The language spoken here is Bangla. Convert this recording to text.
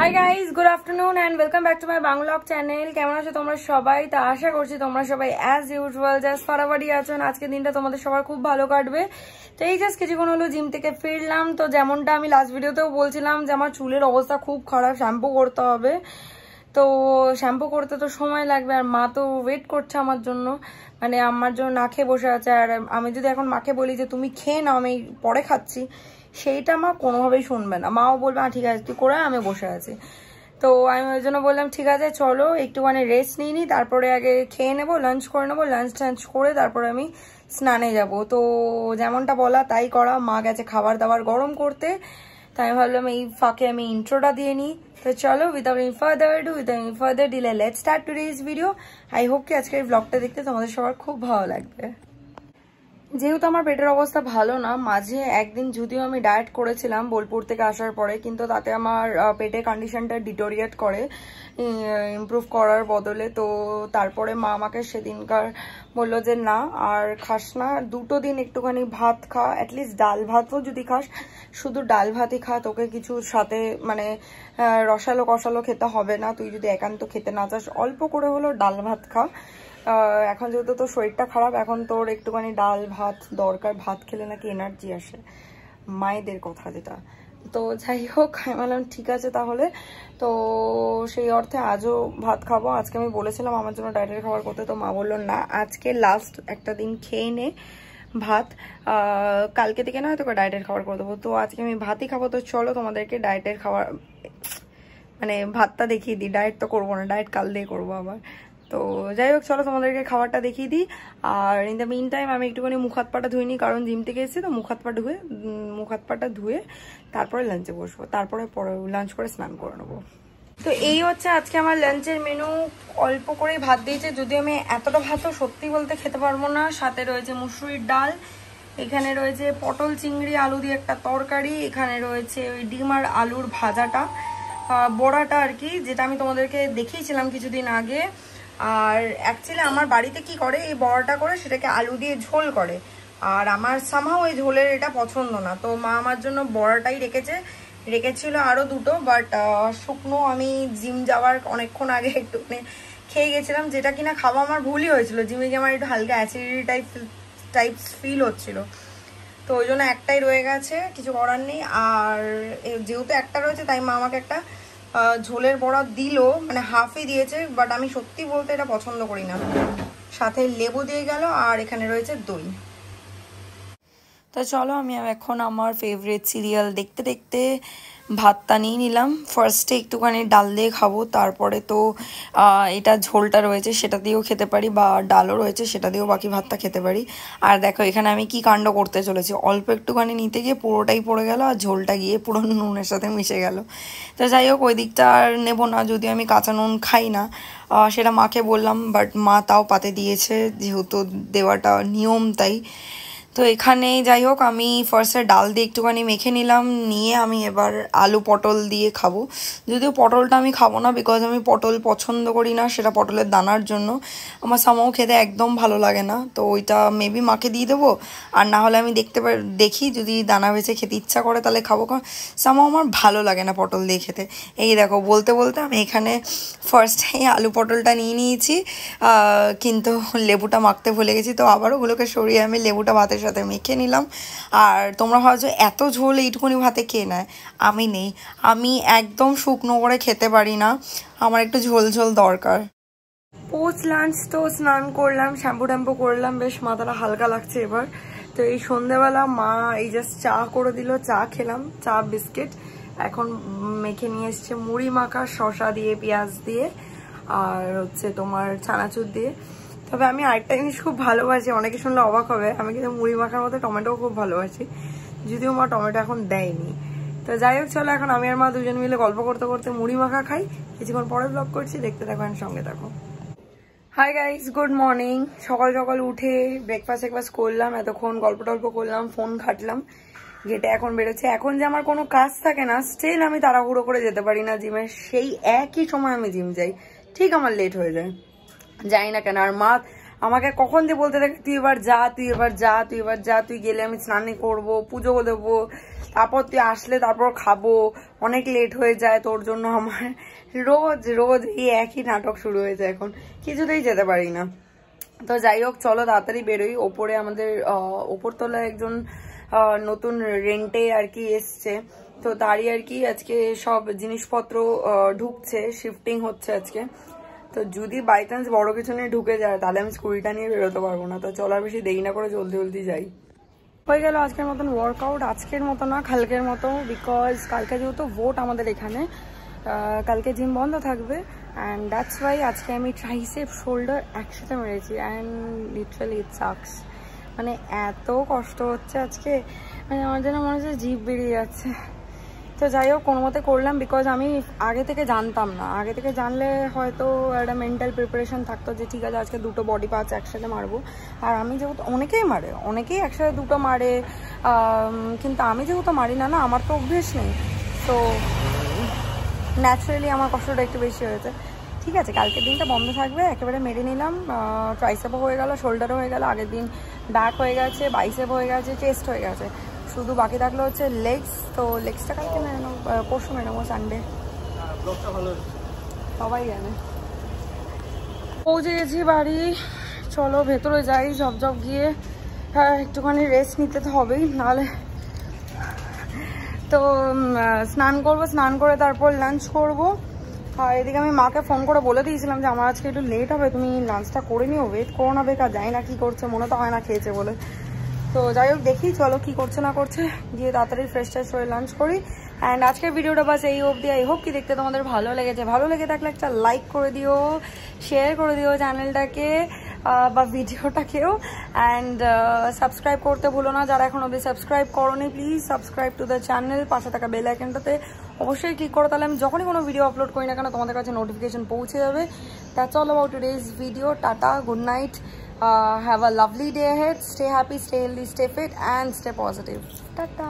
High guys, good afternoon and welcome back to my vlog channel. কেমন আছো তোমরা সবাই? তা আশা করছি তোমরা সবাই অ্যাজ ইউজুয়াল জাস্ট ফারাবাড়ি আছো। আজকের দিনটা তোমাদের সবার খুব ভালো কাটবে। তো এই জাস্ট কিছুক্ষণ হলো জিম থেকে ফিরলাম। তো যেমনটা আমি লাস্ট ভিডিওতেও বলছিলাম যে আমার চুলের অবস্থা খুব খারাপ, শ্যাম্পু করতে হবে। তো শ্যাম্পু করতে তো সময় লাগবে, আর মা তো ওয়েট করছে আমার জন্য, মানে আমার জন্য না খেয়ে বসে আছে। আর আমি যদি এখন মাকে বলি যে তুমি খেয়ে নাও, আমি পরে খাচ্ছি, সেইটা মা কোনোভাবেই শুনবে না। মাও বলবে ঠিক আছে তুই করে, আমি বসে আছি। তো আমি ওই জন্য বললাম ঠিক আছে চলো একটুখানি রেস্ট নিই নি, তারপরে আগে খেয়ে নেবো, লাঞ্চ করে নেবো, লাঞ্চ টাঞ্চ করে তারপরে আমি স্নানে যাব। তো যেমনটা বলা তাই করা, মা গেছে খাবার দাবার গরম করতে। তাই আমি ভাবলাম এই ফাঁকে আমি ইন্ট্রোটা দিয়ে নিই। তো চলো without any further do, without any further delay let's start today's video. I hope কি আজকের ব্লগটা দেখতে তোমাদের সবার খুব ভালো লাগবে। যেহেতু আমার পেটের অবস্থা ভালো না, মাঝে একদিন যদিও আমি ডায়েট করেছিলাম বোলপুর থেকে আসার পরে, কিন্তু তাতে আমার পেটের কন্ডিশনটা ডিটোরিয়েট করে, ইমপ্রুভ করার বদলে। তো তারপরে মা আমাকে সেদিনকার বললো যে না আর খাস না, দুটো দিন একটুখানি ভাত খা, অ্যাটলিস্ট ডাল ভাতও যদি খাস, শুধু ডাল ভাতই খা, তোকে কিছু সাথে মানে রসালো কষালো খেতে হবে না। তুই যদি একান্ত খেতে না চাস অল্প করে হলেও ডাল ভাত খা। এখন যেহেতু তোর শরীরটা খারাপ, এখন তোর একটুখানি ডাল ভাত দরকার, ভাত খেলে নাকি এনার্জি আসে, মায়েদের কথা যেটা। তো যাই হোক আমি বললাম ঠিক আছে তাহলে। তো সেই অর্থে আজও ভাত খাবো। আজকে আমি বলেছিলাম আমার জন্য ডায়েটের খাবার করতে, তো মা বললো না আজকে লাস্ট একটা দিন খেয়ে নে ভাত, কালকে থেকে না হয়তো ডায়েটের খাবার করে দেবো। তো আজকে আমি ভাতই খাবো। তো চলো তোমাদেরকে ডায়েটের খাবার মানে ভাতটা দেখিয়ে দিই, ডায়েট তো করবো না, ডায়েট কাল দিয়ে করবো আবার। তো যাই হোক চলো তোমাদেরকে খাবারটা দেখিয়ে দিই। আর ইন দ্য মিন টাইম আমি একটুখানি মুখ হাত পাটা ধুয়ে নিই, কারণ জিম থেকে এসেছি তো মুখ হাত পাটা ধুয়ে তারপরে লাঞ্চে বসবো, তারপরে লাঞ্চ করে স্নান করে নেবো। তো এই হচ্ছে আজকে আমার লাঞ্চের মেনু। অল্প করেই ভাত দিয়েছে, যদিও আমি এতটা ভাতও সত্যি বলতে খেতে পারবো না। সাথে রয়েছে মুসুরির ডাল, এখানে রয়েছে পটল চিংড়ি আলু দিয়ে একটা তরকারি, এখানে রয়েছে ওই ডিম আর আলুর ভাজাটা, বড়াটা আর কি, যেটা আমি তোমাদেরকে দেখিয়েছিলাম কিছুদিন আগে। আর অ্যাকচুয়ালি আমার বাড়িতে কি করে, এই বড়াটা করে সেটাকে আলু দিয়ে ঝোল করে, আর আমার সামহাও ওই ঝোলের এটা পছন্দ না। তো মা আমার জন্য বড়াটাই রেখেছিল আরও দুটো, বাট শুকনো আমি জিম যাওয়ার অনেকক্ষণ আগে একটুখানি খেয়ে গেছিলাম, যেটা কিনা খাওয়া আমার ভুলই হয়েছিল। জিমে গিয়ে আমার একটু হালকা অ্যাসিডিটি টাইপস ফিল হচ্ছিল, তো ওই জন্য একটাই রয়ে গেছে, কিছু করার নেই। আর যেহেতু একটা রয়েছে তাই মা আমাকে একটা ঝোলের বড়া দিল, মানে হাফই দিয়েছে, বাট আমি সত্যি বলতে এটা পছন্দ করি না। সাথে লেবু দিয়ে গেল, আর এখানে রয়েছে দই। তো চলো আমি এখন আমার ফেভারিট সিরিয়াল দেখতে দেখতে ভাতটা নিয়ে নিলাম। ফার্স্টে একটুখানি ডাল দিয়ে খাবো, তারপরে তো এটা ঝোলটা রয়েছে সেটা দিয়েও খেতে পারি, বা ডালও রয়েছে সেটা দিয়েও বাকি ভাতটা খেতে পারি। আর দেখো এখানে আমি কি কাণ্ড করতে চলেছি, অল্প একটুখানি নিতে গিয়ে পুরোটাই পড়ে গেল, আর ঝোলটা গিয়ে পুরো নুনের সাথে মিশে গেল। তো যাই হোক ওই দিকটা আর নেবো না, যদিও আমি কাঁচা নুন খাই না, সেটা মাকে বললাম, বাট মা তাও পাতে দিয়েছে, যেহেতু দেওয়াটা নিয়ম তাই। তো এখানে যাই হোক আমি ফার্স্টে ডাল দিয়ে একটুখানি মেখে নিলাম, নিয়ে আমি এবার আলু পটল দিয়ে খাবো। যদিও পটলটা আমি খাবো না, বিকজ আমি পটল পছন্দ করি না, সেটা পটলের দানার জন্য আমার সামাও খেতে একদম ভালো লাগে না। তো ওইটা মেবি মাকে দিয়ে দেবো, আর না হলে আমি দেখি যদি দানা বেছে খেতে ইচ্ছা করে তাহলে খাবো, কারণ সামাও আমার ভালো লাগে না পটল দিয়ে খেতে। এই দেখো বলতে বলতে আমি এখানে ফার্স্টে আলু পটলটা নিয়ে নিয়েছি, কিন্তু লেবুটা মাখতে ভুলে গেছি, তো আবারও ওগুলোকে সরিয়ে আমি লেবুটা ভাতের সাথে মেখে নিলাম। আর তোমরা ভাবছো এত ঝোল এইটুকুনি ভাতে খেয়ে নেয়, আমি নেই, আমি একদম শুকনো করে খেতে পারি না, আমার একটু ঝোল ঝোল দরকার। পোস্ট লাঞ্চ তো স্নান করলাম, শ্যাম্পু ট্যাম্পু করলাম, বেশ মাথাটা হালকা লাগছে এবার। তো এই সন্ধ্যেবেলা মা এই জাস্ট চা করে দিল, চা খেলাম, চা বিস্কিট। এখন মেখে নিয়ে এসছে মুড়ি মাখা, শসা দিয়ে পেঁয়াজ দিয়ে, আর হচ্ছে তোমার চানাচুর দিয়ে। তবে আমি আরেকটা জিনিস খুব ভালোবাসি, অনেকে শুনলে অবাক হবে, আমি কিন্তু মুড়ি মাখার মধ্যে টমেটোও খুব ভালোবাসি, যদিও মা টমেটো এখন দেয়নি। তো যাই হোক চলো এখন আমি আর মা দুজন মিলে গল্প করতে করতে মুড়ি মাখা খাই। কিছুক্ষণ পরে ব্লগ করছি, দেখতে থাকো, সঙ্গে থাকো। Hi guys, good morning. সকাল সকাল উঠে ব্রেকফাস্ট করলাম, এতক্ষণ গল্প টল্প করলাম, ফোন ঘাটলাম, গেটে এখন বেরোচ্ছে। এখন যে আমার কোনো কাজ থাকে না, স্টিল আমি তাড়াহুড়ো করে যেতে পারি না জিমে, সেই একই সময় আমি জিম যাই, ঠিক আমার লেট হয়ে যায়, যাই না কেন। আর মা আমাকে কখন যে বলতে থাকে তুই এবার যা, তুই এবার যা, তুই এবার যা, তুই গেলে আমি স্নানে করবো, পুজো দেবো, তারপর তুই আসলে তারপর খাবো, অনেক লেট হয়ে যায় তোর জন্য। আমার রোজ রোজ এই একই নাটক শুরু হয়ে যায়, এখন কিছুতেই যেতে পারি না। তো যাই হোক, চলো তাড়াতাড়ি বেরোই। ওপরে আমাদের ওপরতলায় একজন নতুন রেন্টে আর কি এসছে, তো তারই আর কি আজকে সব জিনিসপত্র ঢুকছে, শিফটিং হচ্ছে আজকে। তো যদি বাই চান্স বড় কিছু নিয়ে ঢুকে যায় তাহলে আমি স্কুটিটা নিয়ে বেরোতে পারবো না। তো চলো আর বেশি দেরি না করে জলদি জলদি যাই। হয়ে গেল আজকের মতন ওয়ার্কআউট, আজকের মতো না কালকের মতো, বিকজ কালকে যেহেতু ভোট আমাদের এখানে, কালকে জিম বন্ধ থাকবে, অ্যান্ড দ্যাটস ওয়াই আজকে আমি ট্রাইসেপ শোল্ডার একসাথে মেরেছি, অ্যান্ড লিটারালি ইট সাকস। মানে এত কষ্ট হচ্ছে আজকে, মানে আমার যেন মনে হচ্ছে জিভ বেরিয়ে যাচ্ছে। তো যাই হোক, কোনো মতে করলাম, বিকজ আমি আগে থেকে জানতাম না। আগে থেকে জানলে হয়তো একটা মেন্টাল প্রিপারেশন থাকতো যে ঠিক আছে আজকে দুটো বডি পার্টস একসাথে মারবো। আর আমি যেহেতু, অনেকেই মারে, অনেকেই একসাথে দুটো মারে, কিন্তু আমি যেহেতু মারি না, না আমার তো অভ্যেস নেই, তো ন্যাচারালি আমার কষ্টটা একটু বেশি হয়েছে। ঠিক আছে, কালকের দিনটা বন্ধ থাকবে, একেবারে মেরে নিলাম। ট্রাইসেপও হয়ে গেল, শোল্ডারও হয়ে গেল, আগের দিন ব্যাক হয়ে গেছে, বাইসেপ হয়ে গেছে, চেস্ট হয়ে গেছে, শুধু বাকি থাকলো হচ্ছে লেগস। তো লেগসটা কালকে মেরে নেবো, পরশু মেরে নেবো, সানডে। সবাই জানে। পৌঁছে গেছি বাড়ি, চলো ভেতরে যাই, ঝপঝপ গিয়ে একটুখানি রেস্ট নিতে তো হবেই, নাহলে। তো স্নান করবো, স্নান করে তারপর লাঞ্চ করবো। আর এদিকে আমি মাকে ফোন করে বলে দিয়েছিলাম যে আমার আজকে একটু লেট হবে, তুমি লাঞ্চটা করে নিও, ওয়েট করো না বেকার, জানি না কি করছে, মনে তো হয় না খেয়েছে বলে। তো যাই হোক, দেখি চলো কি করছে না করছে, গিয়ে তাড়াতাড়ি ফ্রেশ ট্রেশ হয়ে লাঞ্চ করি। অ্যান্ড আজকের ভিডিওটা বাস এই অবধি। আই হোপ কি দেখতে তোমাদের ভালো লেগেছে। ভালো লেগে থাকলে একটা লাইক করে দিও, শেয়ার করে দিও চ্যানেলটাকে বা ভিডিওটাকেও, অ্যান্ড সাবস্ক্রাইব করতে ভুলো না। যারা এখন অবধি সাবস্ক্রাইব করোনি, please subscribe to the channel. পাশে থাকা বেল আইকনটাতে অবশ্যই ক্লিক করো, তাহলে আমি যখনই কোনো ভিডিও আপলোড করি না কেন তোমাদের কাছে নোটিফিকেশন পৌঁছে যাবে। That's all about today's video. Tata, good night, have a lovely day ahead, stay happy, stay healthy, stay fit and stay positive. Tata.